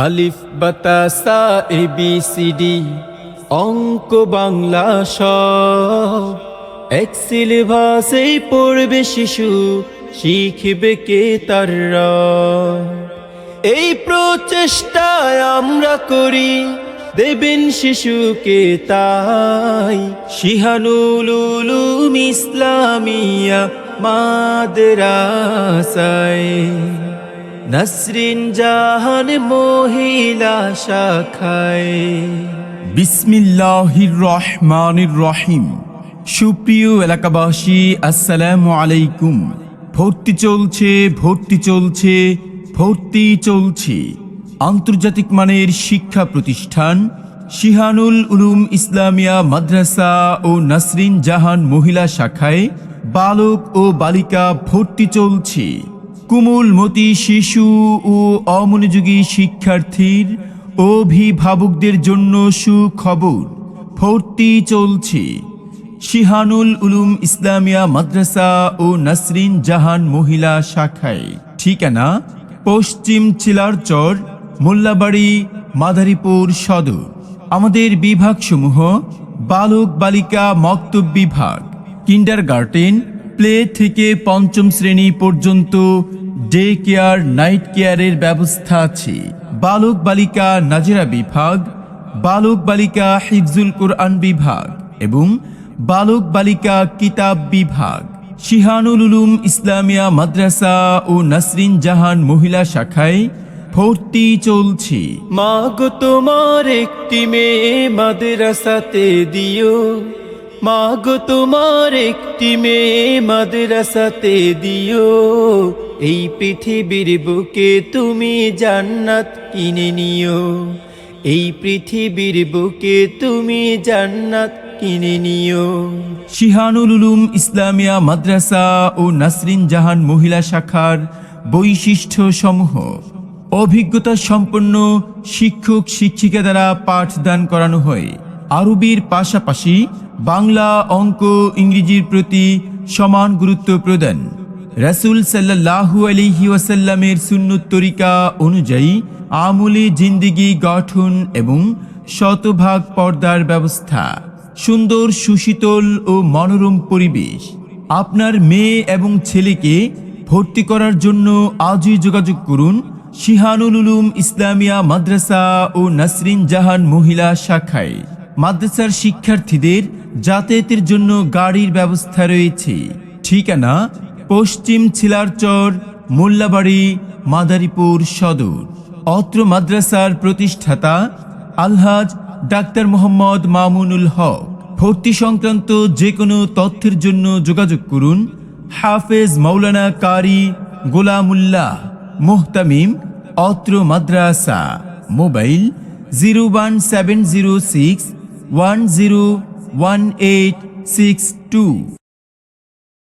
আলিফ বাতা সা ABCD অঙ্ক বাংলা স এক সিলেবাসেই পড়বে শিশু, শিখবে কে তার র। এই প্রচেষ্টায় আমরা করি, দেবেন শিশুকে তাই শিহানুল উলুম ইসলামিয়া মাদ্রাসায়। নাসরিন জাহান মহিলা শাখায়। বিসমিল্লাহির রহমানির রহিম। সুপ্রিয় এলাকাবাসী, আসসালামু আলাইকুম। ভর্তি চলছে আন্তর্জাতিক মানের শিক্ষা প্রতিষ্ঠান শিহানুল উলুম ইসলামিয়া মাদ্রাসা ও নাসরিন জাহান মহিলা শাখায় বালক ও বালিকা ভর্তি চলছে। কোমলমতি শিশু ও অমনোযোগী শিক্ষার্থীর অভিভাবকদের জন্য সুখবর, ভর্তি চলছে শিহানুল উলুম ইসলামিয়া মাদ্রাসা ও নাসরিন জাহান মহিলা শাখায়। ঠিকানা: পশ্চিম চিলারচর, মোল্লাবাড়ি, মাদারীপুর সদর। আমাদের বিভাগসমূহ: বালক বালিকা মক্তব বিভাগ, কিন্ডারগার্টেন, প্লে থেকে পঞ্চম শ্রেণী পর্যন্ত ডে কেয়ার, নাইট কেয়ারের ব্যবস্থা আছে। বালক বালিকা নাজেরা বিভাগ, বালক বালিকা হিফজুল কোরআন বিভাগ এবং বালক বালিকা কিতাব বিভাগ। শিহানুল উলুম ইসলামিয়া মাদ্রাসা ও নাসরিন জাহান মহিলা শাখায় ভর্তি চলছে। মাগো তোমার একটি মেয়ে মাদ্রাসাতে দিও, মাগো তোমার একটি মেয়ে মাদ্রাসাতে দিও। এই পৃথিবীর বুকে তুমি জান্নাত কিনে নিও, এই পৃথিবীর বুকে তুমি জান্নাত কিনে নিও। শিহানুল উলুম ইসলামিয়া মাদ্রাসা ও নাসরিন জাহান মহিলা শাখার বৈশিষ্ট্য সমূহ: অভিজ্ঞতা সম্পন্ন শিক্ষক শিক্ষিকা দ্বারা পাঠদান করানো হয়। আরবির পাশাপাশি বাংলা, অঙ্ক, ইংরেজির প্রতি সমান গুরুত্ব প্রদান। রাসূল সাল্লাল্লাহু আলাইহি ওয়াসাল্লামের সুন্নত তরিকা অনুযায়ী আমলি জিন্দেগি গঠন এবং শতভাগ পর্দার ব্যবস্থা। সুন্দর, সুশীতল ও মনোরম পরিবেশ। আপনার মেয়ে এবং ছেলেকে ভর্তি করার জন্য আজই যোগাযোগ করুন শিহানুল উলুম ইসলামিয়া মাদ্রাসা ও নাসরিন জাহান মহিলা শাখায়। মাদ্রাসার শিক্ষার্থীদের যাতায়াতের জন্য গাড়ির ব্যবস্থা রয়েছে। ঠিকানা: পশ্চিম ছিলারচর, মোল্লাবাড়ি, মাদারীপুর সদর। অত্র মাদ্রাসার প্রতিষ্ঠাতা আলহাজ ডাক্তার মোহাম্মদ মামুনুল হক। ভর্তি সংক্রান্ত যে কোনো তথ্যের জন্য যোগাযোগ করুন হাফেজ মাওলানা কারি গোলামুল্লাহ মুহতামিম, অত্র মাদ্রাসা। মোবাইল 01706101862।